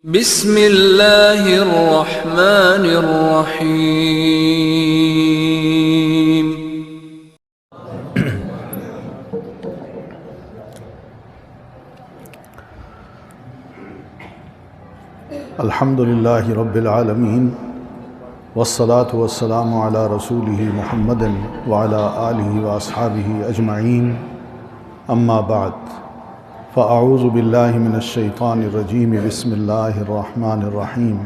بسم اللہ الرحمن الرحیم۔ الحمدللہ رب العالمین والصلاة والسلام علی رسولہ محمد وعلی آلہ واصحابہ اجمعین، اما بعد فاعوذ باللہ من الشیطان الرجیم، بسم اللہ الرحمن الرحیم۔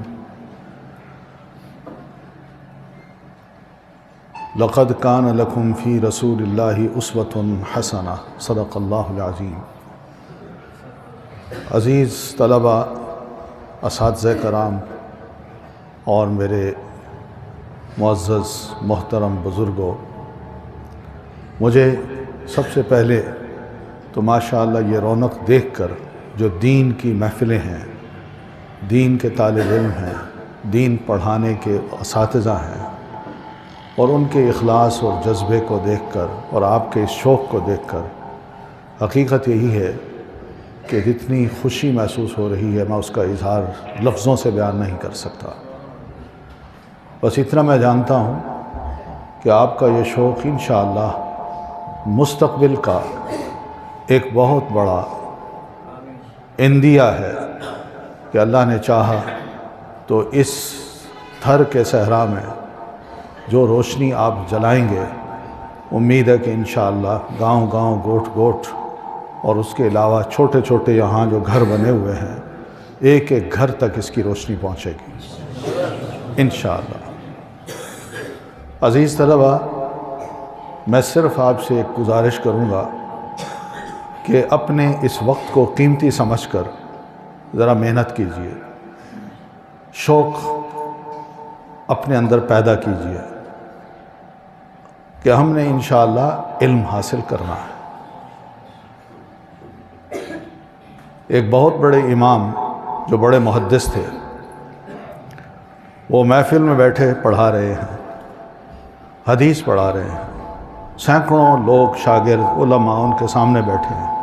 لقد کان لکم فی رسول اللہ اسوۃ حسنہ، صدق اللہ العظیم۔ عزیز طلبہ، اساتذہ کرام اور میرے معزز محترم بزرگوں، مجھے سب سے پہلے تو ماشاءاللہ یہ رونق دیکھ کر جو دین کی محفلیں ہیں، دین کے طالب علم ہیں، دین پڑھانے کے اساتذہ ہیں، اور ان کے اخلاص اور جذبے کو دیکھ کر اور آپ کے اس شوق کو دیکھ کر حقیقت یہی ہے کہ جتنی خوشی محسوس ہو رہی ہے میں اس کا اظہار لفظوں سے بیان نہیں کر سکتا۔ بس اتنا میں جانتا ہوں کہ آپ کا یہ شوق انشاءاللہ مستقبل کا ایک بہت بڑا عندیہ ہے کہ اللہ نے چاہا تو اس تھر کے صحرا میں جو روشنی آپ جلائیں گے، امید ہے کہ انشاءاللہ گاؤں گاؤں گوٹھ گوٹھ اور اس کے علاوہ چھوٹے چھوٹے یہاں جو گھر بنے ہوئے ہیں، ایک ایک گھر تک اس کی روشنی پہنچے گی انشاءاللہ۔ عزیز طلبہ، میں صرف آپ سے ایک گزارش کروں گا کہ اپنے اس وقت کو قیمتی سمجھ کر ذرا محنت کیجیے، شوق اپنے اندر پیدا کیجیے کہ ہم نے انشاءاللہ علم حاصل کرنا ہے۔ ایک بہت بڑے امام جو بڑے محدث تھے، وہ محفل میں بیٹھے پڑھا رہے ہیں، حدیث پڑھا رہے ہیں، سینکڑوں لوگ شاگرد علماء ان کے سامنے بیٹھے ہیں،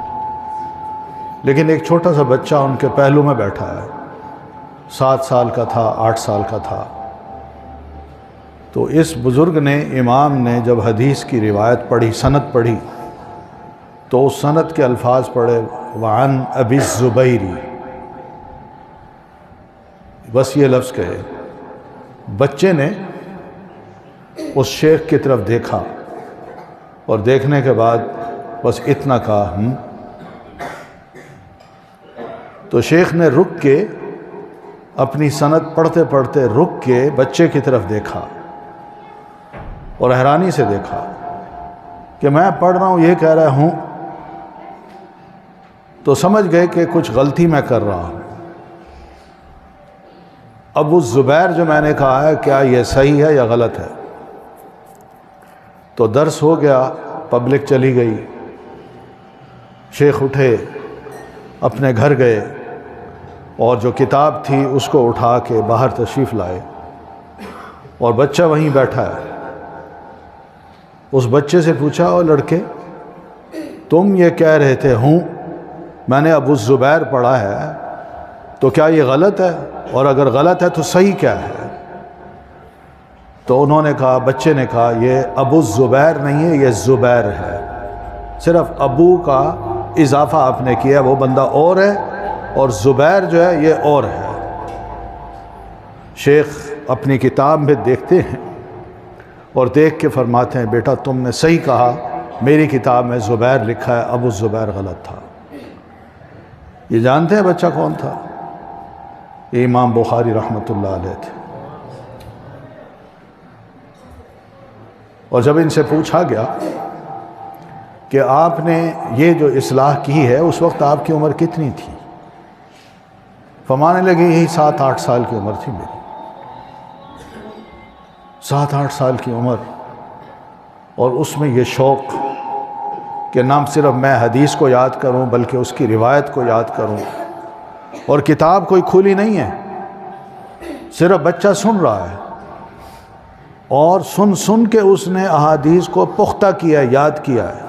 لیکن ایک چھوٹا سا بچہ ان کے پہلو میں بیٹھا ہے، 7 سال کا تھا، 8 سال کا تھا۔ تو اس بزرگ نے، امام نے جب حدیث کی روایت پڑھی، سند پڑھی، تو اس سند کے الفاظ پڑھے، وعن ابی الزبیری، بس یہ لفظ کہے۔ بچے نے اس شیخ کی طرف دیکھا اور دیکھنے کے بعد بس اتنا کہا تو شیخ نے رک کے اپنی سند پڑھتے پڑھتے رک کے بچے کی طرف دیکھا اور حیرانی سے دیکھا کہ میں پڑھ رہا ہوں، یہ کہہ رہا ہوں، تو سمجھ گئے کہ کچھ غلطی میں کر رہا ہوں۔ ابو الزبیر جو میں نے کہا ہے، کیا یہ صحیح ہے یا غلط ہے؟ تو درس ہو گیا، پبلک چلی گئی، شیخ اٹھے، اپنے گھر گئے اور جو کتاب تھی اس کو اٹھا کے باہر تشریف لائے، اور بچہ وہیں بیٹھا ہے۔ اس بچے سے پوچھا، او لڑکے، تم یہ کہہ رہے تھے ہوں میں نے ابو الزبیر پڑھا ہے، تو کیا یہ غلط ہے؟ اور اگر غلط ہے تو صحیح کیا ہے؟ تو انہوں نے کہا، بچے نے کہا، یہ ابو الزبیر نہیں ہے، یہ زبیر ہے، صرف ابو کا اضافہ آپ نے کیا، وہ بندہ اور ہے، اور زبیر جو ہے یہ اور ہے۔ شیخ اپنی کتاب میں دیکھتے ہیں اور دیکھ کے فرماتے ہیں، بیٹا تم نے صحیح کہا، میری کتاب میں زبیر لکھا ہے، ابو الزبیر غلط تھا۔ یہ جانتے ہیں بچہ کون تھا؟ یہ امام بخاری رحمۃ اللہ علیہ تھے۔ اور جب ان سے پوچھا گیا کہ آپ نے یہ جو اصلاح کی ہے، اس وقت آپ کی عمر کتنی تھی؟ فرمانے لگے، یہی 7-8 سال کی عمر تھی میری۔ 7-8 سال کی عمر، اور اس میں یہ شوق کہ نہ صرف میں حدیث کو یاد کروں بلکہ اس کی روایت کو یاد کروں، اور کتاب کوئی کھلی نہیں ہے، صرف بچہ سن رہا ہے، اور سن سن کے اس نے احادیث کو پختہ کیا ہے، یاد کیا ہے۔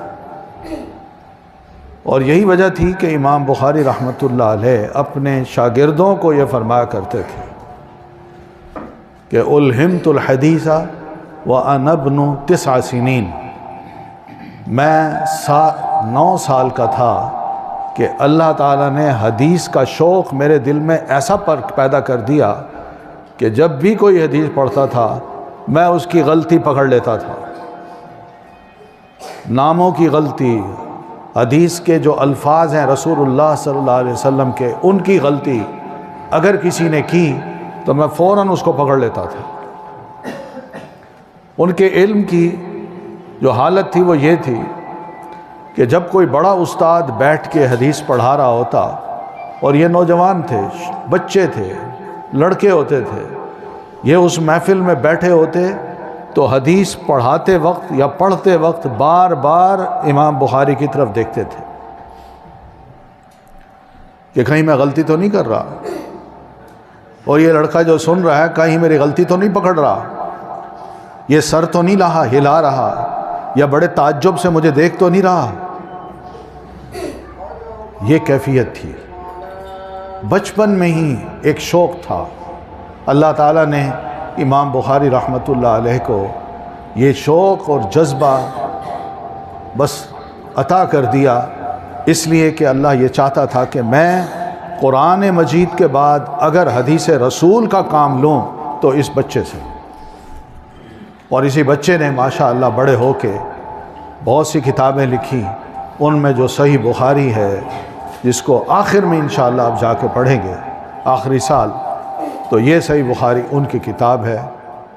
اور یہی وجہ تھی کہ امام بخاری رحمۃ اللہ علیہ اپنے شاگردوں کو یہ فرمایا کرتے تھے کہ الہمت الحدیث وأنا ابن 9 سنین، میں 9 سال کا تھا کہ اللہ تعالیٰ نے حدیث کا شوق میرے دل میں ایسا پیدا کر دیا کہ جب بھی کوئی حدیث پڑھتا تھا میں اس کی غلطی پکڑ لیتا تھا، ناموں کی غلطی، حدیث کے جو الفاظ ہیں رسول اللہ صلی اللہ علیہ وسلم کے، ان کی غلطی اگر کسی نے کی تو میں فوراً اس کو پکڑ لیتا تھا۔ ان کے علم کی جو حالت تھی وہ یہ تھی کہ جب کوئی بڑا استاد بیٹھ کے حدیث پڑھا رہا ہوتا، اور یہ نوجوان تھے، بچے تھے، لڑکے ہوتے تھے، یہ اس محفل میں بیٹھے ہوتے تو حدیث پڑھاتے وقت یا پڑھتے وقت بار بار امام بخاری کی طرف دیکھتے تھے کہ کہیں میں غلطی تو نہیں کر رہا، اور یہ لڑکا جو سن رہا ہے کہیں میری غلطی تو نہیں پکڑ رہا، یہ سر تو نہیں ہلا رہا، یا بڑے تعجب سے مجھے دیکھ تو نہیں رہا۔ یہ کیفیت تھی، بچپن میں ہی ایک شوق تھا۔ اللہ تعالیٰ نے امام بخاری رحمۃ اللہ علیہ کو یہ شوق اور جذبہ بس عطا کر دیا، اس لیے کہ اللہ یہ چاہتا تھا کہ میں قرآن مجید کے بعد اگر حدیث رسول کا کام لوں تو اس بچے سے، اور اسی بچے نے ماشاءاللہ بڑے ہو کے بہت سی کتابیں لکھی، ان میں جو صحیح بخاری ہے جس کو آخر میں انشاءاللہ آپ جا کے پڑھیں گے آخری سال، تو یہ صحیح بخاری ان کی کتاب ہے،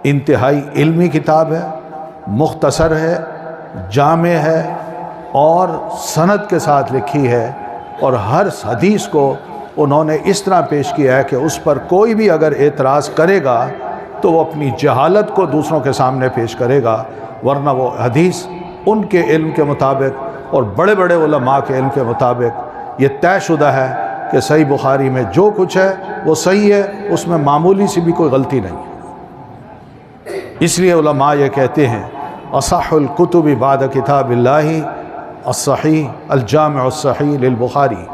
انتہائی علمی کتاب ہے، مختصر ہے، جامع ہے، اور سند کے ساتھ لکھی ہے، اور ہر حدیث کو انہوں نے اس طرح پیش کیا ہے کہ اس پر کوئی بھی اگر اعتراض کرے گا تو وہ اپنی جہالت کو دوسروں کے سامنے پیش کرے گا، ورنہ وہ حدیث ان کے علم کے مطابق اور بڑے بڑے علماء کے علم کے مطابق یہ طے شدہ ہے کہ صحیح بخاری میں جو کچھ ہے وہ صحیح ہے، اس میں معمولی سی بھی کوئی غلطی نہیں۔ اس لیے علماء یہ کہتے ہیں اصح الکتب بعد کتاب اللہ الصحیح الجامع الصحیح للبخاری،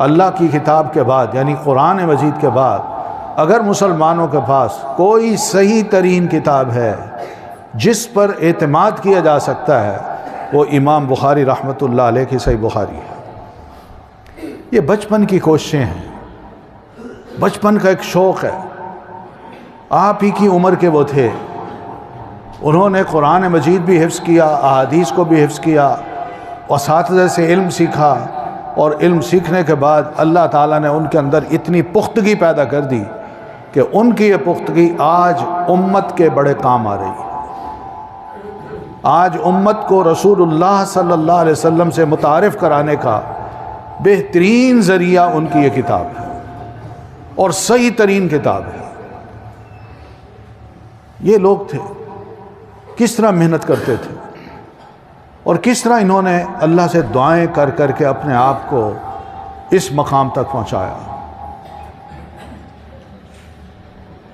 اللہ کی کتاب کے بعد یعنی قرآن مجید کے بعد اگر مسلمانوں کے پاس کوئی صحیح ترین کتاب ہے جس پر اعتماد کیا جا سکتا ہے وہ امام بخاری رحمۃ اللہ علیہ کی صحیح بخاری ہے۔ یہ بچپن کی کوششیں ہیں، بچپن کا ایک شوق ہے، آپ ہی کی عمر کے وہ تھے، انہوں نے قرآن مجید بھی حفظ کیا، احادیث کو بھی حفظ کیا، اساتذہ سے علم سیکھا، اور علم سیکھنے کے بعد اللہ تعالیٰ نے ان کے اندر اتنی پختگی پیدا کر دی کہ ان کی یہ پختگی آج امت کے بڑے کام آ رہی ہے۔ آج امت کو رسول اللہ صلی اللہ علیہ وسلم سے متعارف کرانے کا بہترین ذریعہ ان کی یہ کتاب ہے، اور صحیح ترین کتاب ہے۔ یہ لوگ تھے، کس طرح محنت کرتے تھے، اور کس طرح انہوں نے اللہ سے دعائیں کر کر کے اپنے آپ کو اس مقام تک پہنچایا۔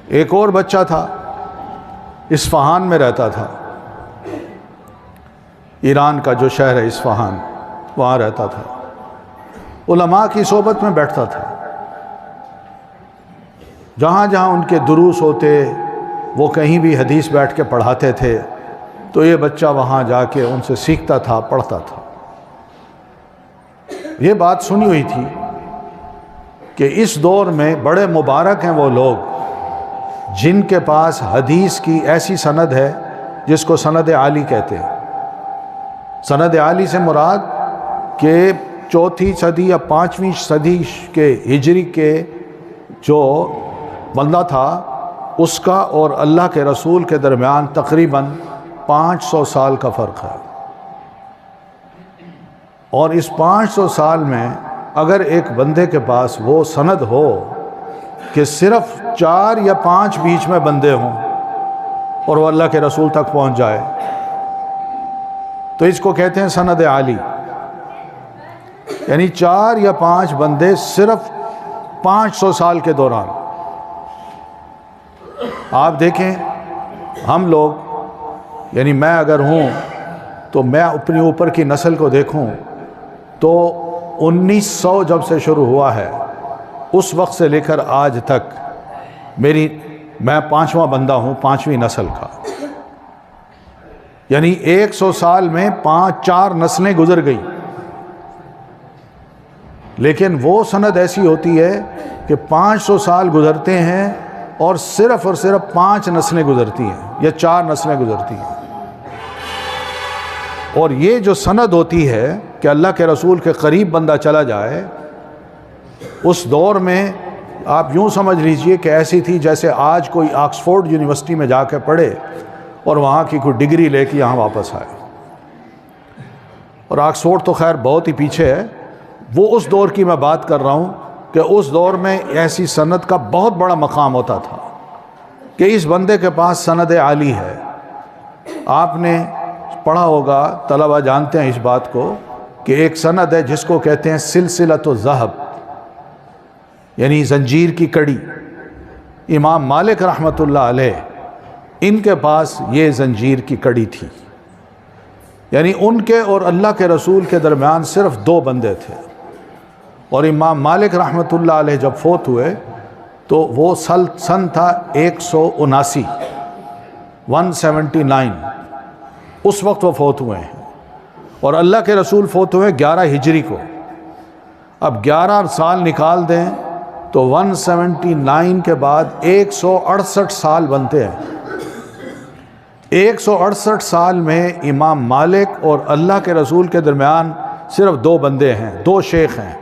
ایک اور بچہ تھا، اصفہان میں رہتا تھا، ایران کا جو شہر ہے اصفہان، وہاں رہتا تھا، علماء کی صحبت میں بیٹھتا تھا، جہاں جہاں ان کے دروس ہوتے وہ کہیں بھی حدیث بیٹھ کے پڑھاتے تھے تو یہ بچہ وہاں جا کے ان سے سیکھتا تھا، پڑھتا تھا۔ یہ بات سنی ہوئی تھی کہ اس دور میں بڑے مبارک ہیں وہ لوگ جن کے پاس حدیث کی ایسی سند ہے جس کو سند عالی کہتے ہیں۔ سند عالی سے مراد کہ 4 صدی یا 5ویں صدی کے ہجری کے جو بندہ تھا اس کا اور اللہ کے رسول کے درمیان تقریباً 500 سال کا فرق ہے، اور اس 500 سال میں اگر ایک بندے کے پاس وہ سند ہو کہ صرف 4 یا 5 بیچ میں بندے ہوں اور وہ اللہ کے رسول تک پہنچ جائے تو اس کو کہتے ہیں سند عالی، یعنی 4 یا 5 بندے صرف 500 سال کے دوران۔ آپ دیکھیں ہم لوگ، یعنی میں اگر ہوں تو میں اپنی اوپر کی نسل کو دیکھوں تو 1900 جب سے شروع ہوا ہے اس وقت سے لے کر آج تک میں 5واں بندہ ہوں، 5ویں نسل کا، یعنی 100 سال میں 4 نسلیں گزر گئی. لیکن وہ سند ایسی ہوتی ہے کہ 500 سال گزرتے ہیں اور صرف 5 نسلیں گزرتی ہیں یا 4 نسلیں گزرتی ہیں. اور یہ جو سند ہوتی ہے کہ اللہ کے رسول کے قریب بندہ چلا جائے، اس دور میں آپ یوں سمجھ لیجئے کہ ایسی تھی جیسے آج کوئی آکسفورڈ یونیورسٹی میں جا کے پڑھے اور وہاں کی کوئی ڈگری لے کے یہاں واپس آئے. اور آکسفورڈ تو خیر بہت ہی پیچھے ہے، وہ اس دور کی میں بات کر رہا ہوں کہ اس دور میں ایسی سند کا بہت بڑا مقام ہوتا تھا کہ اس بندے کے پاس سند عالی ہے. آپ نے پڑھا ہوگا، طلبہ جانتے ہیں اس بات کو، کہ ایک سند ہے جس کو کہتے ہیں سلسلۃ الذہب، یعنی زنجیر کی کڑی. امام مالک رحمۃ اللہ علیہ، ان کے پاس یہ زنجیر کی کڑی تھی. یعنی ان کے اور اللہ کے رسول کے درمیان صرف 2 بندے تھے. اور امام مالک رحمۃ اللہ علیہ جب فوت ہوئے تو وہ سن تھا 179، 179، اس وقت وہ فوت ہوئے ہیں. اور اللہ کے رسول فوت ہوئے 11 ہجری کو. اب 11 سال نکال دیں تو 179 کے بعد 168 سال بنتے ہیں. 168 سال میں امام مالک اور اللہ کے رسول کے درمیان صرف 2 بندے ہیں، 2 شیخ ہیں.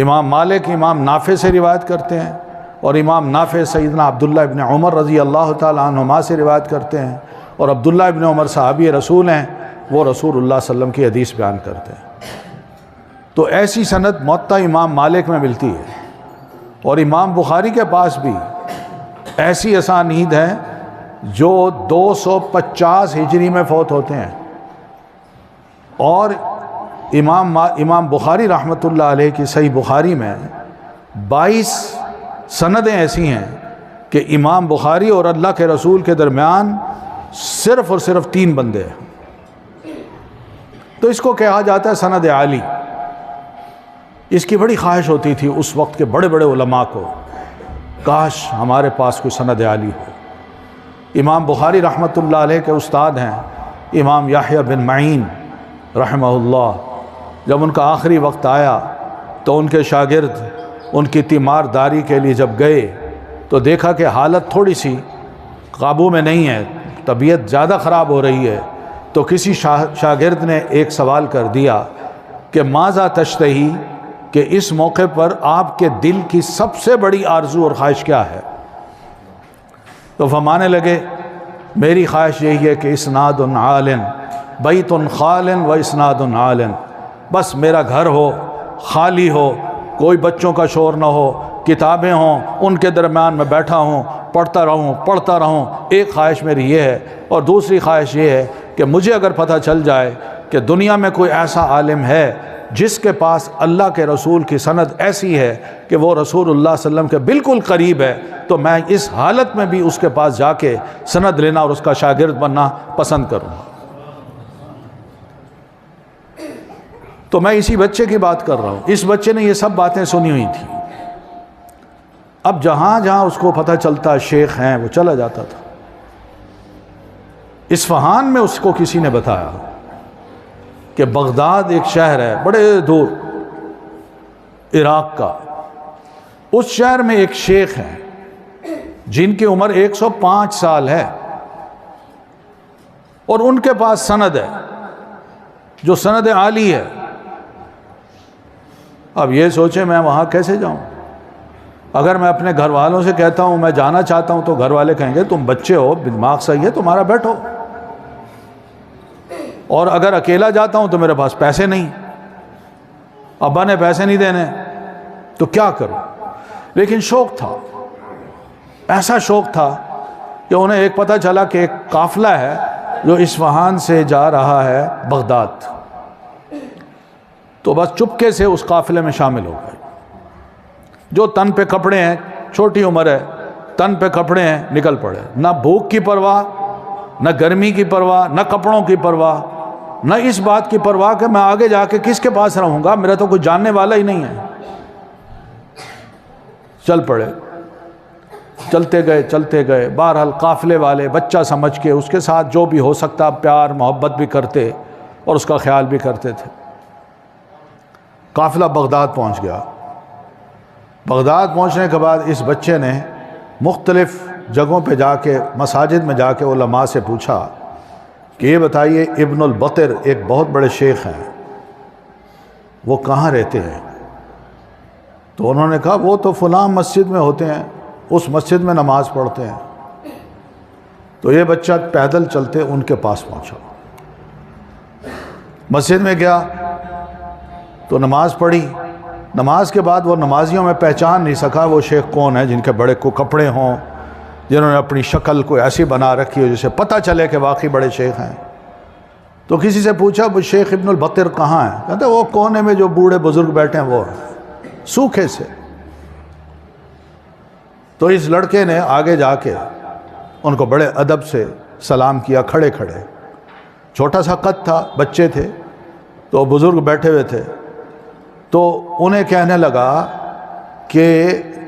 امام مالک امام نافع سے روایت کرتے ہیں اور امام نافع سیدنا عبداللہ ابن عمر رضی اللہ تعالی عنہما سے روایت کرتے ہیں. اور عبداللہ ابن عمر صحابی رسول ہیں، وہ رسول اللہ صلی اللہ علیہ وسلم کی حدیث بیان کرتے ہیں. تو ایسی سند موطا امام مالک میں ملتی ہے. اور امام بخاری کے پاس بھی ایسی اسانید ہیں جو 250 ہجری میں فوت ہوتے ہیں. اور امام بخاری رحمۃ اللہ علیہ کی صحیح بخاری میں 22 سندیں ایسی ہیں کہ امام بخاری اور اللہ کے رسول کے درمیان صرف 3 بندے ہیں. تو اس کو کہا جاتا ہے سند عالی. اس کی بڑی خواہش ہوتی تھی اس وقت کے بڑے بڑے علماء کو، کاش ہمارے پاس کوئی سند عالی ہو. امام بخاری رحمۃ اللہ علیہ کے استاد ہیں امام یحییٰ بن معین رحمہ اللہ. جب ان کا آخری وقت آیا تو ان کے شاگرد ان کی تیمارداری کے لیے جب گئے تو دیکھا کہ حالت تھوڑی سی قابو میں نہیں ہے، طبیعت زیادہ خراب ہو رہی ہے. تو کسی شاگرد نے ایک سوال کر دیا کہ ماذا تشتہی، کہ اس موقع پر آپ کے دل کی سب سے بڑی آرزو اور خواہش کیا ہے؟ تو فرمانے لگے میری خواہش یہی ہے کہ اسناد عال، بیت خال و اسناد عال. بس میرا گھر ہو، خالی ہو، کوئی بچوں کا شور نہ ہو، کتابیں ہوں، ان کے درمیان میں بیٹھا ہوں، پڑھتا رہوں. ایک خواہش میری یہ ہے. اور دوسری خواہش یہ ہے کہ مجھے اگر پتہ چل جائے کہ دنیا میں کوئی ایسا عالم ہے جس کے پاس اللہ کے رسول کی سند ایسی ہے کہ وہ رسول اللہ صلی اللہ علیہ وسلم کے بالکل قریب ہے، تو میں اس حالت میں بھی اس کے پاس جا کے سند لینا اور اس کا شاگرد بننا پسند کروں. تو میں اسی بچے کی بات کر رہا ہوں. اس بچے نے یہ سب باتیں سنی ہوئی تھیں. اب جہاں جہاں اس کو پتہ چلتا شیخ ہیں وہ چلا جاتا تھا. اصفہان میں اس کو کسی نے بتایا کہ بغداد ایک شہر ہے بڑے دور عراق کا، اس شہر میں ایک شیخ ہیں جن کی عمر 105 سال ہے اور ان کے پاس سند ہے جو سند عالی ہے. اب یہ سوچیں میں وہاں کیسے جاؤں؟ اگر میں اپنے گھر والوں سے کہتا ہوں میں جانا چاہتا ہوں تو گھر والے کہیں گے تم بچے ہو، دماغ صحیح ہے تمہارا، بیٹھو. اور اگر اکیلا جاتا ہوں تو میرے پاس پیسے نہیں، ابا نے پیسے نہیں دینے، تو کیا کروں؟ لیکن شوق تھا، ایسا شوق تھا کہ انہیں ایک پتہ چلا کہ ایک قافلہ ہے جو اصفہان سے جا رہا ہے بغداد. تو بس چپکے سے اس قافلے میں شامل ہو گئے. جو تن پہ کپڑے ہیں، چھوٹی عمر ہے، تن پہ کپڑے ہیں، نکل پڑے. نہ بھوک کی پرواہ، نہ گرمی کی پرواہ، نہ کپڑوں کی پرواہ. نہ اس بات کی پرواہ کہ میں آگے جا کے کس کے پاس رہوں گا، میرا تو کوئی جاننے والا ہی نہیں ہے۔ چل پڑے، چلتے گئے، بہرحال قافلے والے بچہ سمجھ کے اس کے ساتھ جو بھی ہو سکتا پیار محبت بھی کرتے اور اس کا خیال بھی کرتے تھے۔ قافلہ بغداد پہنچ گیا۔ بغداد پہنچنے کے بعد اس بچے نے مختلف جگہوں پہ جا کے، مساجد میں جا کے علماء سے پوچھا کہ یہ بتائیے ابن البطر ایک بہت بڑے شیخ ہیں، وہ کہاں رہتے ہیں؟ تو انہوں نے کہا وہ تو فلاں مسجد میں ہوتے ہیں، اس مسجد میں نماز پڑھتے ہیں۔ تو یہ بچہ پیدل چلتے ان کے پاس پہنچا، مسجد میں گیا تو نماز پڑھی۔ نماز کے بعد وہ نمازیوں میں پہچان نہیں سکا وہ شیخ کون ہے، جن کے بڑے کو کپڑے ہوں، جنہوں نے اپنی شکل کو ایسی بنا رکھی ہو جسے پتہ چلے کہ واقعی بڑے شیخ ہیں۔ تو کسی سے پوچھا وہ شیخ ابن البطر کہاں ہیں؟ کہتے وہ کونے میں جو بوڑھے بزرگ بیٹھے ہیں وہ ہیں، سوکھے سے۔ تو اس لڑکے نے آگے جا کے ان کو بڑے ادب سے سلام کیا، کھڑے کھڑے، چھوٹا سا قد تھا، بچے تھے، تو بزرگ بیٹھے ہوئے تھے۔ تو انہیں کہنے لگا کہ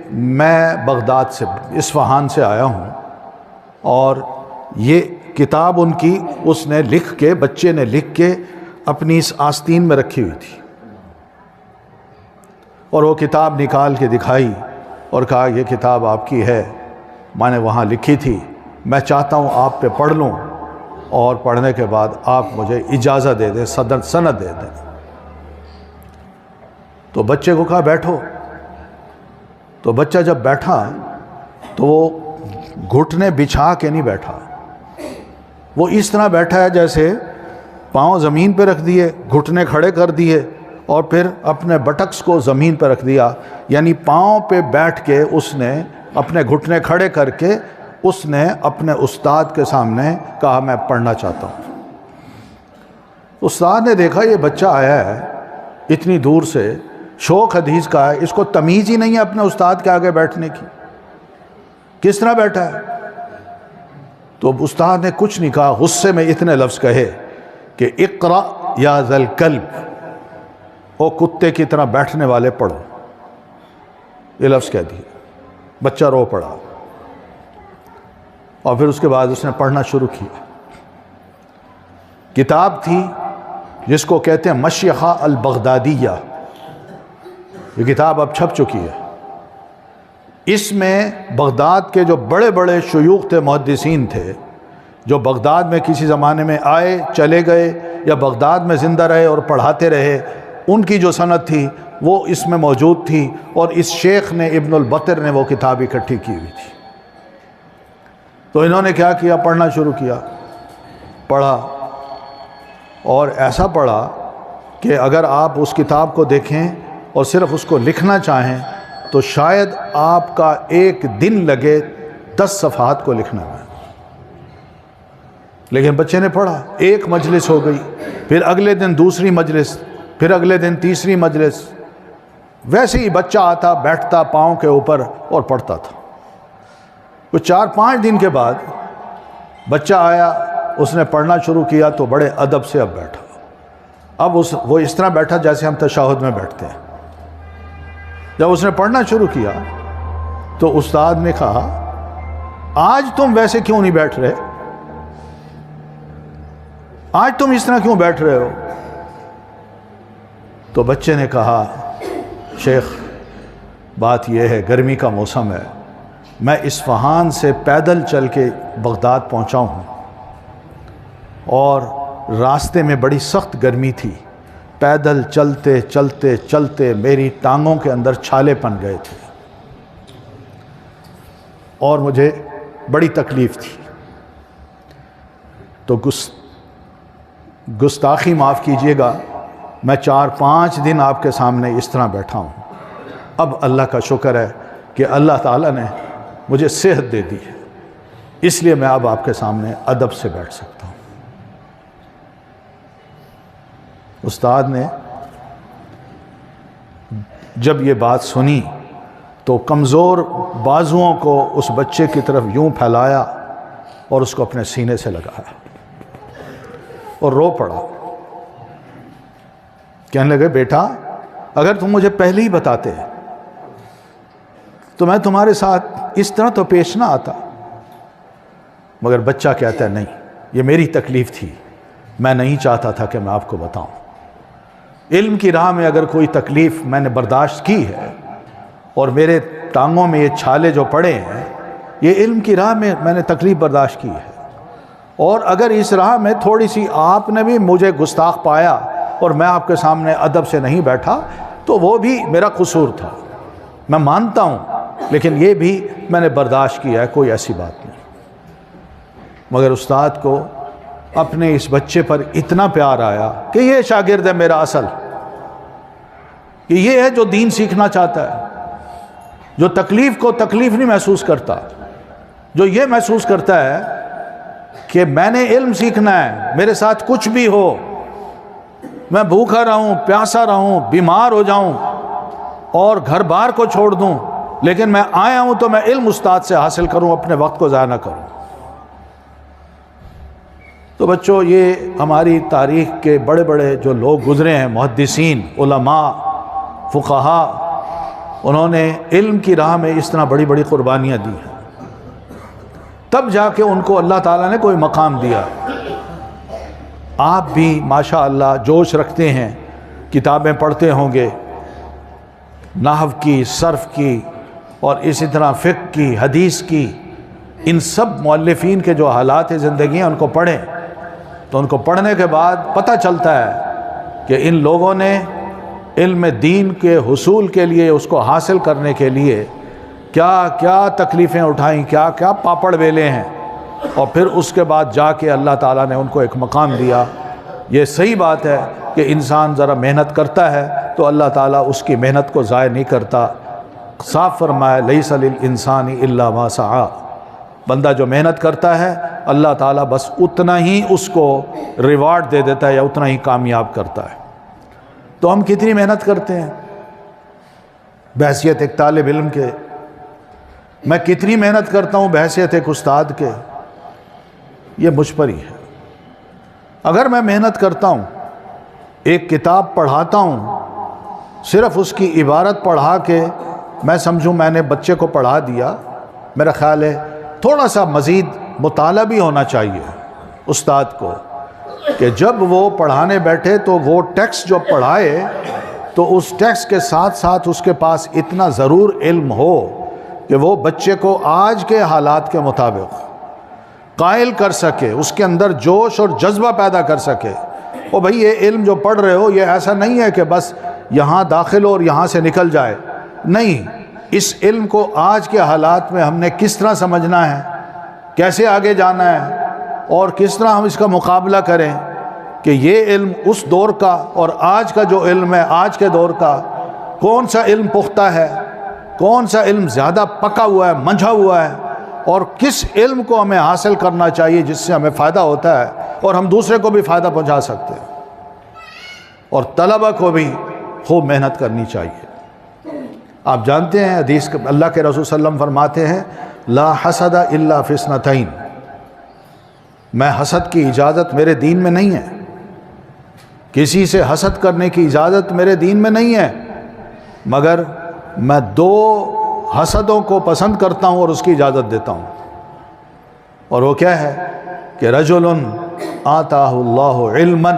میں بغداد سے، اصفہان سے آیا ہوں، اور یہ کتاب ان کی اس نے لکھ کے، بچے نے لکھ کے اپنی اس آستین میں رکھی ہوئی تھی، اور وہ کتاب نکال کے دکھائی اور کہا یہ کتاب آپ کی ہے، میں نے وہاں لکھی تھی، میں چاہتا ہوں آپ پہ پڑھ لوں، اور پڑھنے کے بعد آپ مجھے اجازت دے دیں، سند دے دیں۔ تو بچے کو کہا بیٹھو۔ تو بچہ جب بیٹھا تو وہ گھٹنے بچھا کے نہیں بیٹھا، وہ اس طرح بیٹھا ہے جیسے پاؤں زمین پہ رکھ دیے، گھٹنے کھڑے کر دیے، اور پھر اپنے بٹکس کو زمین پہ رکھ دیا، یعنی پاؤں پہ بیٹھ کے اس نے اپنے گھٹنے کھڑے کر کے اس نے اپنے استاد کے سامنے کہا میں پڑھنا چاہتا ہوں۔ استاد نے دیکھا یہ بچہ آیا ہے اتنی دور سے، شوق حدیث کا ہے، اس کو تمیز ہی نہیں ہے اپنے استاد کے آگے بیٹھنے کی، کس طرح بیٹھا ہے؟ تو استاد نے کچھ نہیں کہا، غصے میں اتنے لفظ کہے کہ اقرأ یا ذا الکلب، او کتے کی طرح بیٹھنے والے پڑھو، یہ لفظ کہہ دیے۔ بچہ رو پڑا، اور پھر اس کے بعد اس نے پڑھنا شروع کیا۔ کتاب تھی جس کو کہتے ہیں مشیخہ البغدادیہ، یہ کتاب اب چھپ چکی ہے۔ اس میں بغداد کے جو بڑے بڑے شیوخ تھے، محدثین تھے، جو بغداد میں کسی زمانے میں آئے چلے گئے یا بغداد میں زندہ رہے اور پڑھاتے رہے، ان کی جو سند تھی وہ اس میں موجود تھی، اور اس شیخ نے ابن البطر نے وہ کتاب اکٹھی کی ہوئی تھی۔ تو انہوں نے کیا کیا؟ پڑھنا شروع کیا، پڑھا، اور ایسا پڑھا کہ اگر آپ اس کتاب کو دیکھیں اور صرف اس کو لکھنا چاہیں تو شاید آپ کا ایک دن لگے 10 صفحات کو لکھنے میں۔ لیکن بچے نے پڑھا، ایک مجلس ہو گئی، پھر اگلے دن دوسری مجلس، پھر اگلے دن تیسری مجلس، ویسے ہی بچہ آتا بیٹھتا پاؤں کے اوپر اور پڑھتا تھا۔ وہ 4-5 دن کے بعد بچہ آیا، اس نے پڑھنا شروع کیا تو بڑے ادب سے اب بیٹھا۔ اب وہ اس طرح بیٹھا جیسے ہم تشہد میں بیٹھتے ہیں۔ جب اس نے پڑھنا شروع کیا تو استاد نے کہا آج تم ویسے کیوں نہیں بیٹھ رہے؟ آج تم اس طرح کیوں بیٹھ رہے ہو؟ تو بچے نے کہا شیخ بات یہ ہے، گرمی کا موسم ہے، میں اصفہان سے پیدل چل کے بغداد پہنچا ہوں، اور راستے میں بڑی سخت گرمی تھی، پیدل چلتے چلتے چلتے میری ٹانگوں کے اندر چھالے پن گئے تھے، اور مجھے بڑی تکلیف تھی، تو گستاخی معاف کیجئے گا، میں 4-5 دن آپ کے سامنے اس طرح بیٹھا ہوں۔ اب اللہ کا شکر ہے کہ اللہ تعالیٰ نے مجھے صحت دے دی ہے، اس لیے میں اب آپ کے سامنے ادب سے بیٹھ سکتا ہوں۔ استاد نے جب یہ بات سنی تو کمزور بازوؤں کو اس بچے کی طرف یوں پھیلایا اور اس کو اپنے سینے سے لگایا اور رو پڑا۔ کہنے لگے بیٹا اگر تم مجھے پہلے ہی بتاتے تو میں تمہارے ساتھ اس طرح تو پیش نہ آتا. مگر بچہ کہتا ہے نہیں، یہ میری تکلیف تھی، میں نہیں چاہتا تھا کہ میں آپ کو بتاؤں. علم کی راہ میں اگر کوئی تکلیف میں نے برداشت کی ہے اور میرے ٹانگوں میں یہ چھالے جو پڑے ہیں، یہ علم کی راہ میں نے تکلیف برداشت کی ہے. اور اگر اس راہ میں تھوڑی سی آپ نے بھی مجھے گستاخ پایا اور میں آپ کے سامنے ادب سے نہیں بیٹھا تو وہ بھی میرا قصور تھا، میں مانتا ہوں، لیکن یہ بھی میں نے برداشت کیا ہے، کوئی ایسی بات نہیں. مگر استاد کو اپنے اس بچے پر اتنا پیار آیا کہ یہ شاگرد ہے میرا اصل، کہ یہ ہے جو دین سیکھنا چاہتا ہے، جو تکلیف کو تکلیف نہیں محسوس کرتا، جو یہ محسوس کرتا ہے کہ میں نے علم سیکھنا ہے، میرے ساتھ کچھ بھی ہو، میں بھوکا رہوں، پیاسا رہوں، بیمار ہو جاؤں اور گھر بار کو چھوڑ دوں، لیکن میں آیا ہوں تو میں علم استاد سے حاصل کروں، اپنے وقت کو ضائع نہ کروں. تو بچوں، یہ ہماری تاریخ کے بڑے بڑے جو لوگ گزرے ہیں، محدثین، علماء، فقہاء، انہوں نے علم کی راہ میں اس طرح بڑی بڑی قربانیاں دی ہیں، تب جا کے ان کو اللہ تعالیٰ نے کوئی مقام دیا. آپ بھی ماشاءاللہ جوش رکھتے ہیں، کتابیں پڑھتے ہوں گے، نحو کی، صرف کی، اور اسی طرح فقہ کی، حدیث کی. ان سب مؤلفین کے جو حالات زندگی ہیں ان کو پڑھیں تو ان کو پڑھنے کے بعد پتہ چلتا ہے کہ ان لوگوں نے علم دین کے حصول کے لیے، اس کو حاصل کرنے کے لیے کیا کیا تکلیفیں اٹھائیں، کیا کیا پاپڑ بیلے ہیں، اور پھر اس کے بعد جا کے اللہ تعالیٰ نے ان کو ایک مقام دیا. یہ صحیح بات ہے کہ انسان ذرا محنت کرتا ہے تو اللہ تعالیٰ اس کی محنت کو ضائع نہیں کرتا. صاف فرمایا لیس للانسان الا ما سعی، بندہ جو محنت کرتا ہے اللہ تعالیٰ بس اتنا ہی اس کو ریوارڈ دے دیتا ہے یا اتنا ہی کامیاب کرتا ہے. تو ہم کتنی محنت کرتے ہیں بحیثیت ایک طالب علم کے، میں کتنی محنت کرتا ہوں بحیثیت ایک استاد کے، یہ مجھ پر ہی ہے. اگر میں محنت کرتا ہوں، ایک کتاب پڑھاتا ہوں، صرف اس کی عبارت پڑھا کے میں سمجھوں میں نے بچے کو پڑھا دیا، میرا خیال ہے تھوڑا سا مزید مطالعہ بھی ہونا چاہیے استاد کو، کہ جب وہ پڑھانے بیٹھے تو وہ ٹیکسٹ جو پڑھائے تو اس ٹیکسٹ کے ساتھ ساتھ اس کے پاس اتنا ضرور علم ہو کہ وہ بچے کو آج کے حالات کے مطابق قائل کر سکے، اس کے اندر جوش اور جذبہ پیدا کر سکے. او بھائی یہ علم جو پڑھ رہے ہو یہ ایسا نہیں ہے کہ بس یہاں داخل ہو اور یہاں سے نکل جائے، نہیں، اس علم کو آج کے حالات میں ہم نے کس طرح سمجھنا ہے، کیسے آگے جانا ہے، اور کس طرح ہم اس کا مقابلہ کریں کہ یہ علم اس دور کا اور آج کا جو علم ہے آج کے دور کا، کون سا علم پختہ ہے، کون سا علم زیادہ پکا ہوا ہے، منجھا ہوا ہے، اور کس علم کو ہمیں حاصل کرنا چاہیے جس سے ہمیں فائدہ ہوتا ہے اور ہم دوسرے کو بھی فائدہ پہنچا سکتے ہیں. اور طلبہ کو بھی خوب محنت کرنی چاہیے. آپ جانتے ہیں حدیث اللہ کے رسول صلی اللہ علیہ وسلم فرماتے ہیں لا حسد الا فی اثنتین، میں حسد کی اجازت میرے دین میں نہیں ہے، کسی سے حسد کرنے کی اجازت میرے دین میں نہیں ہے، مگر میں دو حسدوں کو پسند کرتا ہوں اور اس کی اجازت دیتا ہوں. اور وہ کیا ہے کہ رجل آتاہ اللہ علما،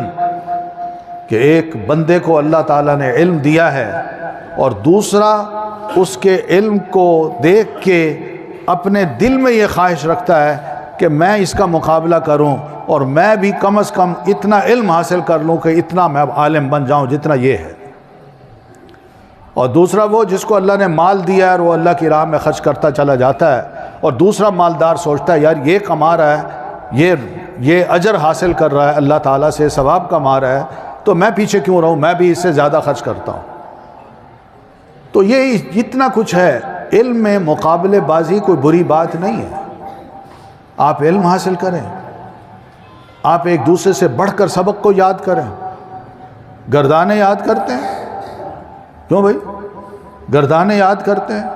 کہ ایک بندے کو اللہ تعالیٰ نے علم دیا ہے اور دوسرا اس کے علم کو دیکھ کے اپنے دل میں یہ خواہش رکھتا ہے کہ میں اس کا مقابلہ کروں اور میں بھی کم از کم اتنا علم حاصل کر لوں کہ اتنا میں عالم بن جاؤں جتنا یہ ہے. اور دوسرا وہ جس کو اللہ نے مال دیا ہے اور وہ اللہ کی راہ میں خرچ کرتا چلا جاتا ہے، اور دوسرا مالدار سوچتا ہے یار یہ کما رہا ہے، یہ اجر حاصل کر رہا ہے، اللہ تعالیٰ سے ثواب کما رہا ہے، تو میں پیچھے کیوں رہوں، میں بھی اس سے زیادہ خرچ کرتا ہوں. تو یہ اتنا کچھ ہے. علم میں مقابلے بازی کوئی بری بات نہیں ہے. آپ علم حاصل کریں، آپ ایک دوسرے سے بڑھ کر سبق کو یاد کریں. گردانے یاد کرتے ہیں، کیوں بھائی گردانے یاد کرتے ہیں؟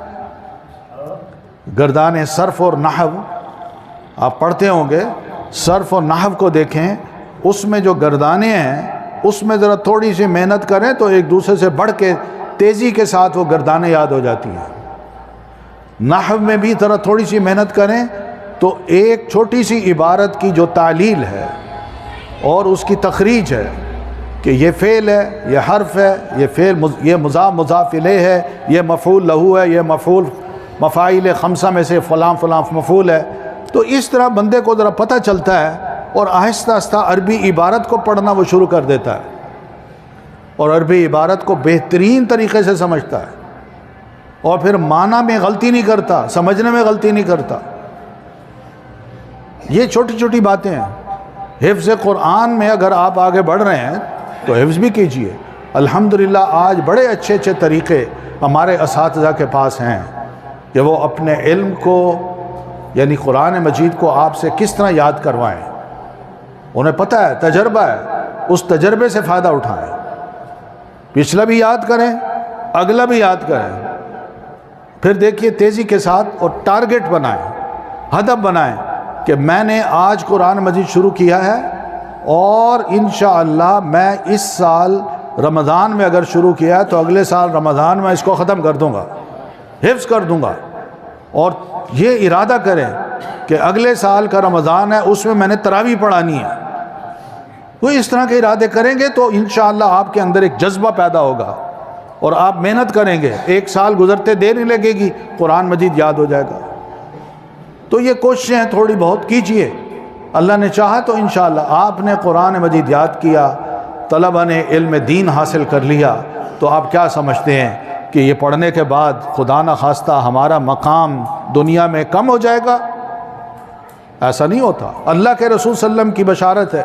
گردانے صرف اور نحو آپ پڑھتے ہوں گے، صرف اور نحو کو دیکھیں، اس میں جو گردانے ہیں اس میں ذرا تھوڑی سی محنت کریں تو ایک دوسرے سے بڑھ کے تیزی کے ساتھ وہ گردانیں یاد ہو جاتی ہیں۔ نحو میں بھی ذرا تھوڑی سی محنت کریں تو ایک چھوٹی سی عبارت کی جو تعلیل ہے اور اس کی تخریج ہے کہ یہ فعل ہے، یہ حرف ہے، یہ فعل، یہ مضاف مضاف الیہ ہے، یہ مفعول لہو ہے، یہ مفعول مفاعیل خمسہ میں سے فلاں فلاں مفعول ہے، تو اس طرح بندے کو ذرا پتہ چلتا ہے اور آہستہ آہستہ عربی عبارت کو پڑھنا وہ شروع کر دیتا ہے اور عربی عبارت کو بہترین طریقے سے سمجھتا ہے اور پھر معنی میں غلطی نہیں کرتا، سمجھنے میں غلطی نہیں کرتا۔ یہ چھوٹی چھوٹی باتیں ہیں۔ حفظ قرآن میں اگر آپ آگے بڑھ رہے ہیں تو حفظ بھی کیجئے۔ الحمدللہ آج بڑے اچھے اچھے طریقے ہمارے اساتذہ کے پاس ہیں کہ وہ اپنے علم کو یعنی قرآن مجید کو آپ سے کس طرح یاد کروائیں۔ انہیں پتہ ہے، تجربہ ہے، اس تجربے سے فائدہ اٹھائیں، پچھلا بھی یاد کریں، اگلا بھی یاد کریں، پھر دیکھیے تیزی کے ساتھ اور ٹارگٹ بنائیں، ہدف بنائیں کہ میں نے آج قرآن مجید شروع کیا ہے اور انشاءاللہ میں اس سال رمضان میں اگر شروع کیا ہے تو اگلے سال رمضان میں اس کو ختم کر دوں گا، حفظ کر دوں گا۔ اور یہ ارادہ کریں کہ اگلے سال کا رمضان ہے، اس میں میں نے تراویح پڑھانی ہے۔ وہ اس طرح کے ارادے کریں گے تو انشاءاللہ آپ کے اندر ایک جذبہ پیدا ہوگا اور آپ محنت کریں گے، ایک سال گزرتے دیر نہیں لگے گی، قرآن مجید یاد ہو جائے گا۔ تو یہ کوششیں تھوڑی بہت کیجئے، اللہ نے چاہا تو انشاءاللہ آپ نے قرآن مجید یاد کیا، طلبہ نے علم دین حاصل کر لیا، تو آپ کیا سمجھتے ہیں کہ یہ پڑھنے کے بعد خدا نہ خواستہ ہمارا مقام دنیا میں کم ہو جائے گا؟ ایسا نہیں ہوتا۔ اللہ کے رسول صلی اللہ علیہ وسلم کی بشارت ہے،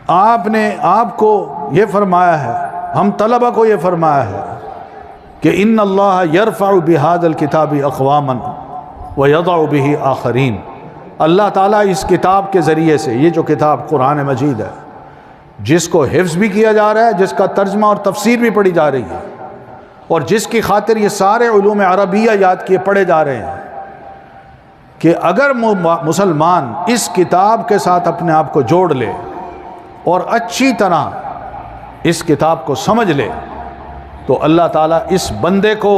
آپ نے آپ کو یہ فرمایا ہے، ہم طلبہ کو یہ فرمایا ہے کہ ان اللہ یرفع بہذا الکتاب اقواما ویضع بہ آخرین۔ اللہ تعالیٰ اس کتاب کے ذریعے سے، یہ جو کتاب قرآن مجید ہے، جس کو حفظ بھی کیا جا رہا ہے، جس کا ترجمہ اور تفسیر بھی پڑھی جا رہی ہے، اور جس کی خاطر یہ سارے علوم عربیہ یاد کیے پڑھے جا رہے ہیں، کہ اگر مسلمان اس کتاب کے ساتھ اپنے آپ کو جوڑ لے اور اچھی طرح اس کتاب کو سمجھ لے تو اللہ تعالیٰ اس بندے کو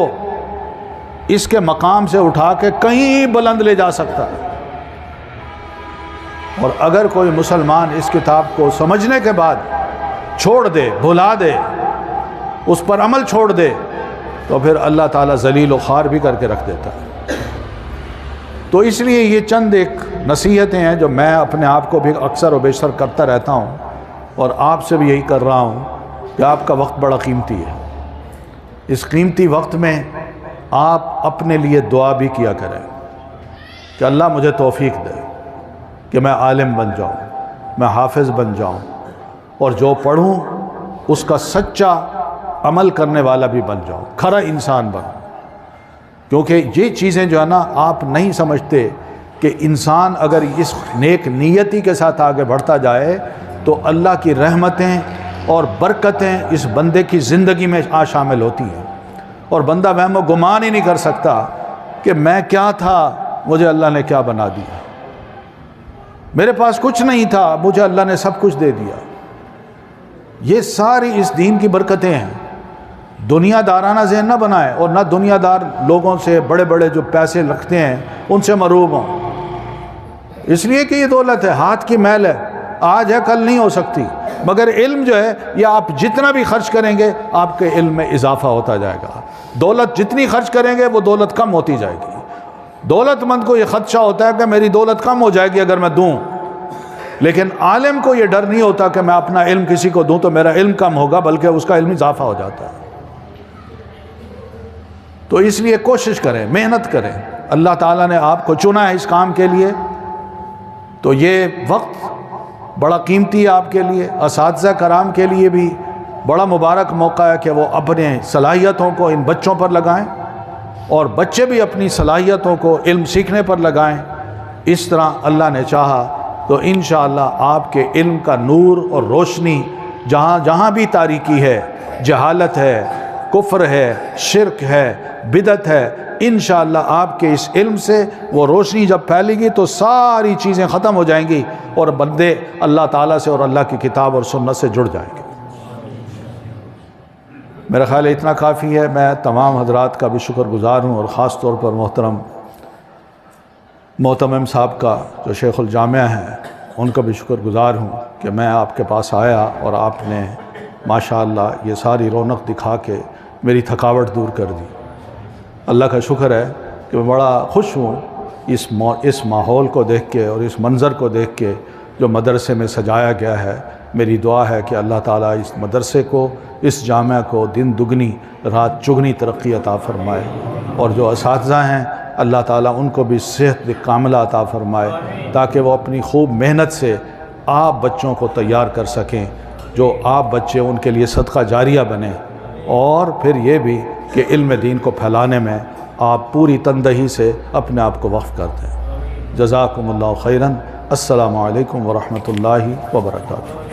اس کے مقام سے اٹھا کے کہیں بلند لے جا سکتا ہے۔ اور اگر کوئی مسلمان اس کتاب کو سمجھنے کے بعد چھوڑ دے، بھلا دے، اس پر عمل چھوڑ دے، تو پھر اللہ تعالیٰ ذلیل و خوار بھی کر کے رکھ دیتا ہے۔ تو اس لیے یہ چند ایک نصیحتیں ہیں جو میں اپنے آپ کو بھی اکثر و بیشتر کرتا رہتا ہوں، اور آپ سے بھی یہی کر رہا ہوں کہ آپ کا وقت بڑا قیمتی ہے۔ اس قیمتی وقت میں آپ اپنے لیے دعا بھی کیا کریں کہ اللہ مجھے توفیق دے کہ میں عالم بن جاؤں، میں حافظ بن جاؤں، اور جو پڑھوں اس کا سچا عمل کرنے والا بھی بن جاؤں، کھرا انسان بنوں۔ کیونکہ یہ چیزیں جو ہے نا آپ نہیں سمجھتے کہ انسان اگر اس نیک نیتی کے ساتھ آگے بڑھتا جائے تو اللہ کی رحمتیں اور برکتیں اس بندے کی زندگی میں شامل ہوتی ہیں، اور بندہ وہم و گمان ہی نہیں کر سکتا کہ میں کیا تھا، مجھے اللہ نے کیا بنا دیا، میرے پاس کچھ نہیں تھا، مجھے اللہ نے سب کچھ دے دیا۔ یہ ساری اس دین کی برکتیں ہیں۔ دنیا دارانہ ذہن نہ بنائے، اور نہ دنیا دار لوگوں سے، بڑے بڑے جو پیسے رکھتے ہیں ان سے مروب ہوں، اس لیے کہ یہ دولت ہے، ہاتھ کی میل ہے، آج ہے کل نہیں ہو سکتی۔ مگر علم جو ہے یہ آپ جتنا بھی خرچ کریں گے آپ کے علم میں اضافہ ہوتا جائے گا۔ دولت جتنی خرچ کریں گے وہ دولت کم ہوتی جائے گی۔ دولت مند کو یہ خدشہ ہوتا ہے کہ میری دولت کم ہو جائے گی اگر میں دوں، لیکن عالم کو یہ ڈر نہیں ہوتا کہ میں اپنا علم کسی کو دوں تو میرا علم کم ہوگا، بلکہ اس کا علم اضافہ ہو جاتا ہے۔ تو اس لیے کوشش کریں، محنت کریں۔ اللہ تعالیٰ نے آپ کو چنا ہے اس کام کے لیے، تو یہ وقت بڑا قیمتی ہے آپ کے لیے۔ اساتذہ کرام کے لیے بھی بڑا مبارک موقع ہے کہ وہ اپنے صلاحیتوں کو ان بچوں پر لگائیں، اور بچے بھی اپنی صلاحیتوں کو علم سیکھنے پر لگائیں۔ اس طرح اللہ نے چاہا تو انشاءاللہ آپ کے علم کا نور اور روشنی جہاں جہاں بھی تاریکی ہے، جہالت ہے، کفر ہے، شرک ہے، بدعت ہے، انشاءاللہ آپ کے اس علم سے وہ روشنی جب پھیلے گی تو ساری چیزیں ختم ہو جائیں گی اور بندے اللہ تعالیٰ سے اور اللہ کی کتاب اور سنت سے جڑ جائیں گے۔ میرا خیال ہے اتنا کافی ہے۔ میں تمام حضرات کا بھی شکر گزار ہوں، اور خاص طور پر محترم معتمم صاحب کا جو شیخ الجامعہ ہیں، ان کا بھی شکر گزار ہوں کہ میں آپ کے پاس آیا اور آپ نے ماشاءاللہ یہ ساری رونق دکھا کے میری تھکاوٹ دور کر دی۔ اللہ کا شکر ہے کہ میں بڑا خوش ہوں اس ماحول کو دیکھ کے اور اس منظر کو دیکھ کے جو مدرسے میں سجایا گیا ہے۔ میری دعا ہے کہ اللہ تعالیٰ اس مدرسے کو، اس جامعہ کو دن دگنی رات چگنی ترقی عطا فرمائے، اور جو اساتذہ ہیں اللہ تعالیٰ ان کو بھی صحت کاملہ عطا فرمائے، تاکہ وہ اپنی خوب محنت سے آپ بچوں کو تیار کر سکیں، جو آپ بچے ان کے لیے صدقہ جاریہ بنیں، اور پھر یہ بھی کہ علم دین کو پھیلانے میں آپ پوری تندہی سے اپنے آپ کو وقف کر دیں۔ جزاکم اللہ خیراً۔ السلام علیکم ورحمۃ اللہ وبرکاتہ۔